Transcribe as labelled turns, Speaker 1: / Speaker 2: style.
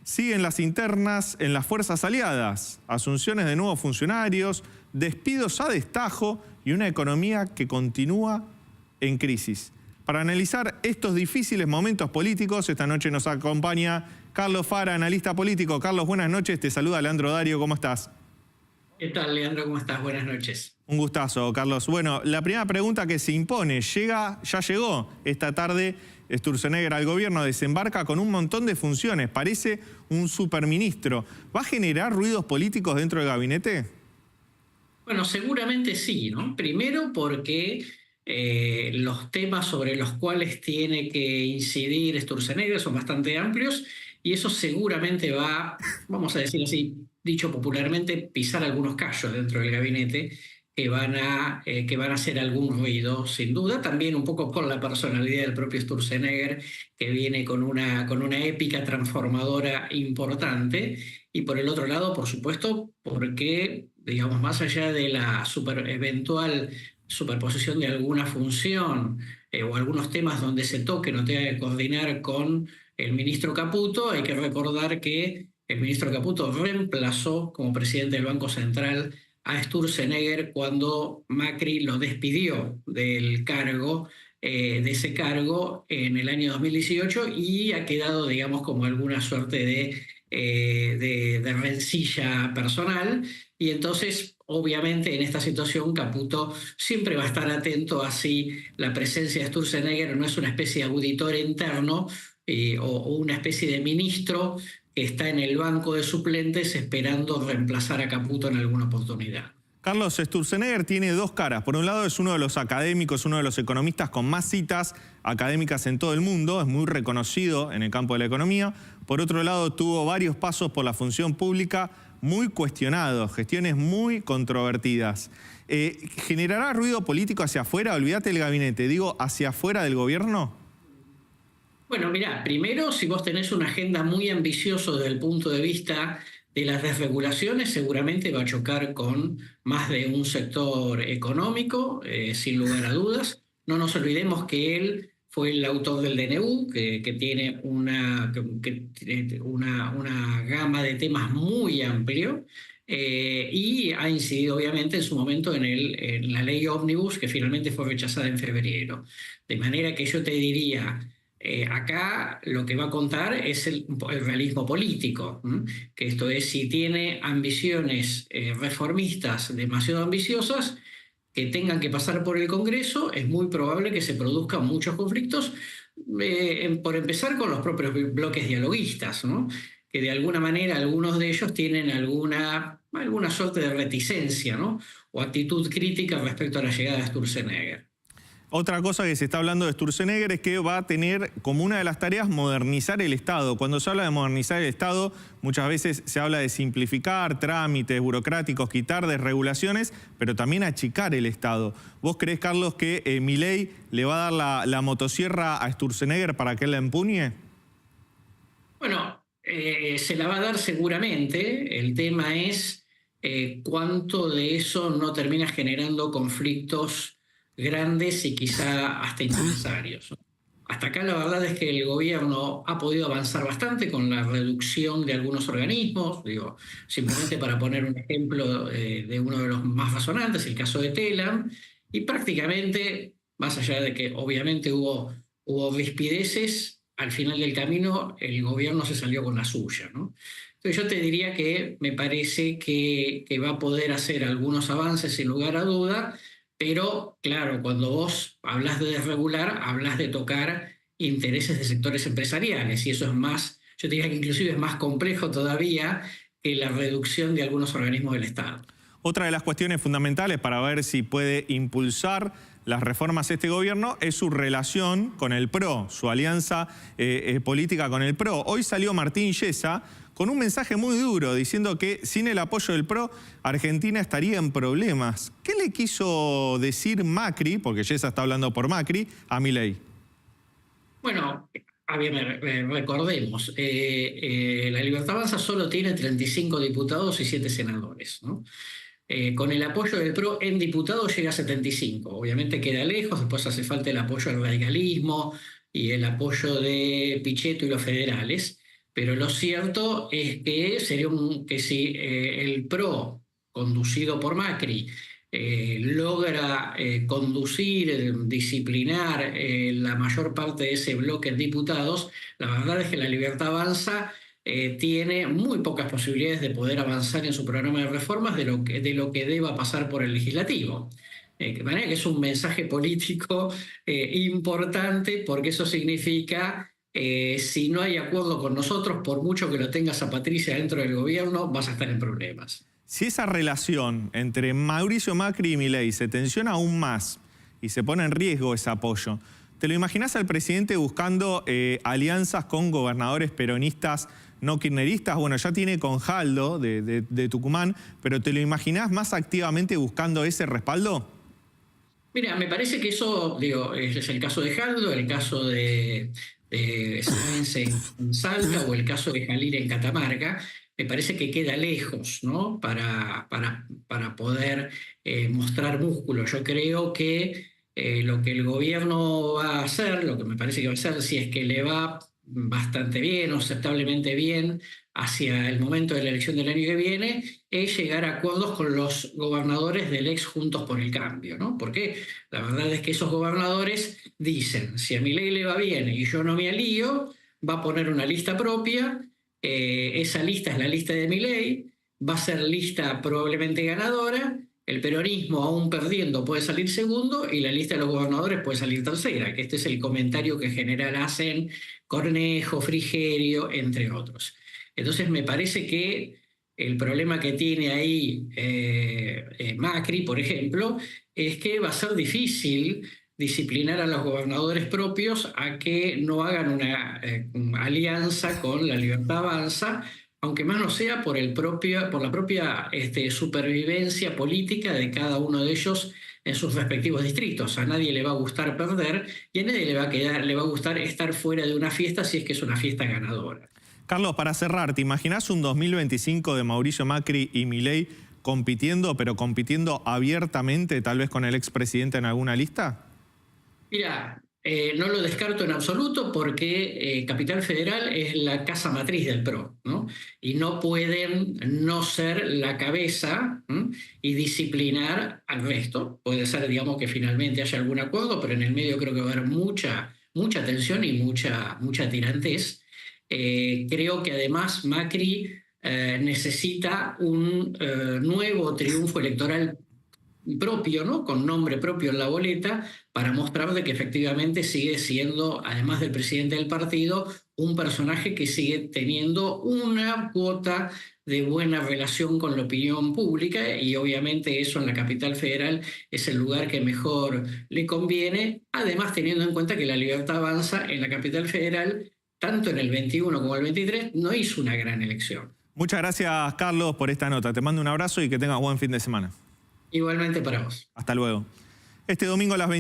Speaker 1: Siguen las internas en las fuerzas aliadas, asunciones de nuevos funcionarios, despidos a destajo y una economía que continúa en crisis. Para analizar estos difíciles momentos políticos, esta noche nos acompaña Carlos Fara, analista político. Carlos, buenas noches. Te saluda Leandro Dario. ¿Cómo estás?
Speaker 2: ¿Qué tal, Leandro? ¿Cómo estás? Buenas noches.
Speaker 1: Un gustazo, Carlos. Bueno, la primera pregunta que se impone, ya llegó esta tarde Sturzenegger al gobierno, desembarca con un montón de funciones, parece un superministro. ¿Va a generar ruidos políticos dentro del gabinete?
Speaker 2: Bueno, seguramente sí, ¿no? Primero porque los temas sobre los cuales tiene que incidir Sturzenegger son bastante amplios y eso seguramente va, vamos a decir así, dicho popularmente, pisar algunos callos dentro del gabinete que van a hacer algún ruido, sin duda, también un poco con la personalidad del propio Sturzenegger, que viene con una épica transformadora importante, y por el otro lado, por supuesto, porque, digamos, más allá de la eventual superposición de alguna función o algunos temas donde se toque, no tenga que coordinar con el ministro Caputo, hay que recordar que el ministro Caputo reemplazó como presidente del Banco Central a Sturzenegger cuando Macri lo despidió del cargo, de ese cargo en el año 2018 y ha quedado, digamos, como alguna suerte de rencilla personal. Y entonces, obviamente, en esta situación, Caputo siempre va a estar atento a si la presencia de Sturzenegger no es una especie de auditor interno o una especie de ministro que está en el banco de suplentes esperando reemplazar a Caputo en alguna oportunidad.
Speaker 1: Carlos, Sturzenegger tiene dos caras. Por un lado es uno de los académicos, uno de los economistas con más citas académicas en todo el mundo, es muy reconocido en el campo de la economía. Por otro lado tuvo varios pasos por la función pública muy cuestionados, gestiones muy controvertidas. ¿Generará ruido político hacia afuera? Olvídate del gabinete, digo, hacia afuera del gobierno.
Speaker 2: Bueno, mirá, primero, si vos tenés una agenda muy ambiciosa desde el punto de vista de las desregulaciones, seguramente va a chocar con más de un sector económico, sin lugar a dudas. No nos olvidemos que él fue el autor del DNU, que tiene una gama de temas muy amplio, y ha incidido obviamente en su momento en la ley Ómnibus, que finalmente fue rechazada en febrero. De manera que yo te diría... acá lo que va a contar es el realismo político, que esto es, si tiene ambiciones reformistas demasiado ambiciosas que tengan que pasar por el Congreso, es muy probable que se produzcan muchos conflictos, por empezar con los propios bloques dialoguistas, ¿no? Que de alguna manera algunos de ellos tienen alguna suerte de reticencia, ¿no? O actitud crítica respecto a la llegada de Sturzenegger.
Speaker 1: Otra cosa que se está hablando de Sturzenegger es que va a tener como una de las tareas modernizar el Estado. Cuando se habla de modernizar el Estado, muchas veces se habla de simplificar trámites burocráticos, quitar desregulaciones, pero también achicar el Estado. ¿Vos creés, Carlos, que Milei le va a dar la motosierra a Sturzenegger para que él la empuñe?
Speaker 2: Bueno, se la va a dar seguramente. El tema es cuánto de eso no termina generando conflictos grandes y quizá hasta innecesarios. Hasta acá la verdad es que el gobierno ha podido avanzar bastante con la reducción de algunos organismos, digo, simplemente para poner un ejemplo de uno de los más razonantes, el caso de Telam, y prácticamente, más allá de que obviamente hubo rispideces, al final del camino el gobierno se salió con la suya, ¿no? Entonces yo te diría que me parece que va a poder hacer algunos avances sin lugar a duda, pero claro, cuando vos hablas de desregular, hablas de tocar intereses de sectores empresariales y eso es más, yo te diría que inclusive es más complejo todavía que la reducción de algunos organismos del Estado.
Speaker 1: Otra de las cuestiones fundamentales para ver si puede impulsar las reformas este gobierno es su relación con el PRO, su alianza política con el PRO. Hoy salió Martín Yesa con un mensaje muy duro diciendo que sin el apoyo del PRO, Argentina estaría en problemas. ¿Qué le quiso decir Macri, porque Yesa está hablando por Macri, a Milei?
Speaker 2: Bueno, recordemos, la Libertad Avanza solo tiene 35 diputados y 7 senadores, ¿no? Con el apoyo del PRO en diputados llega a 75. Obviamente queda lejos, después hace falta el apoyo del radicalismo y el apoyo de Pichetto y los federales. Pero lo cierto es que que si el PRO, conducido por Macri, logra conducir, disciplinar la mayor parte de ese bloque de diputados, la verdad es que La Libertad Avanza tiene muy pocas posibilidades de poder avanzar en su programa de reformas de lo que deba pasar por el legislativo. De manera que es un mensaje político importante, porque eso significa si no hay acuerdo con nosotros, por mucho que lo tengas a Patricia dentro del gobierno, vas a estar en problemas.
Speaker 1: Si esa relación entre Mauricio Macri y Milei se tensiona aún más y se pone en riesgo ese apoyo, ¿te lo imaginás al presidente buscando alianzas con gobernadores peronistas no kirchneristas? Bueno, ya tiene con Jaldo de Tucumán, pero ¿te lo imaginás más activamente buscando ese respaldo?
Speaker 2: Mira, me parece que eso, digo, es el caso de Jaldo, el caso de Sáenz en Salta o el caso de Jalil en Catamarca. Me parece que queda lejos, ¿no? Para poder mostrar músculo. Yo creo que lo que el gobierno va a hacer, lo que me parece que va a hacer, si es que le va bastante bien o aceptablemente bien hacia el momento de la elección del año que viene, es llegar a acuerdos con los gobernadores del ex Juntos por el Cambio, ¿no? Porque la verdad es que esos gobernadores dicen, si a Milei le va bien y yo no me alío, va a poner una lista propia, esa lista es la lista de Milei, va a ser lista probablemente ganadora, el peronismo aún perdiendo puede salir segundo y la lista de los gobernadores puede salir tercera, que este es el comentario que en general hacen Cornejo, Frigerio, entre otros. Entonces me parece que el problema que tiene ahí Macri, por ejemplo, es que va a ser difícil disciplinar a los gobernadores propios a que no hagan una alianza con La Libertad Avanza, aunque más no sea por la propia supervivencia política de cada uno de ellos en sus respectivos distritos. A nadie le va a gustar perder y a nadie le va a gustar estar fuera de una fiesta si es que es una fiesta ganadora.
Speaker 1: Carlos, para cerrar, ¿te imaginás un 2025 de Mauricio Macri y Milei compitiendo, pero compitiendo abiertamente, tal vez con el expresidente en alguna lista?
Speaker 2: Mira, no lo descarto en absoluto porque Capital Federal es la casa matriz del PRO, ¿no? Y no pueden no ser la cabeza, ¿m? Y disciplinar al resto. Puede ser, digamos, que finalmente haya algún acuerdo, pero en el medio creo que va a haber mucha tensión y mucha tirantez. Creo que además Macri necesita un nuevo triunfo electoral propio, ¿no? Con nombre propio en la boleta, para mostrar de que efectivamente sigue siendo, además del presidente del partido, un personaje que sigue teniendo una cuota de buena relación con la opinión pública, y obviamente eso en la capital federal es el lugar que mejor le conviene, además teniendo en cuenta que La Libertad Avanza en la capital federal, tanto en el 21 como el 23, no hizo una gran elección.
Speaker 1: Muchas gracias, Carlos, por esta nota. Te mando un abrazo y que tengas buen fin de semana.
Speaker 2: Igualmente para vos.
Speaker 1: Hasta luego. Este domingo a las 20.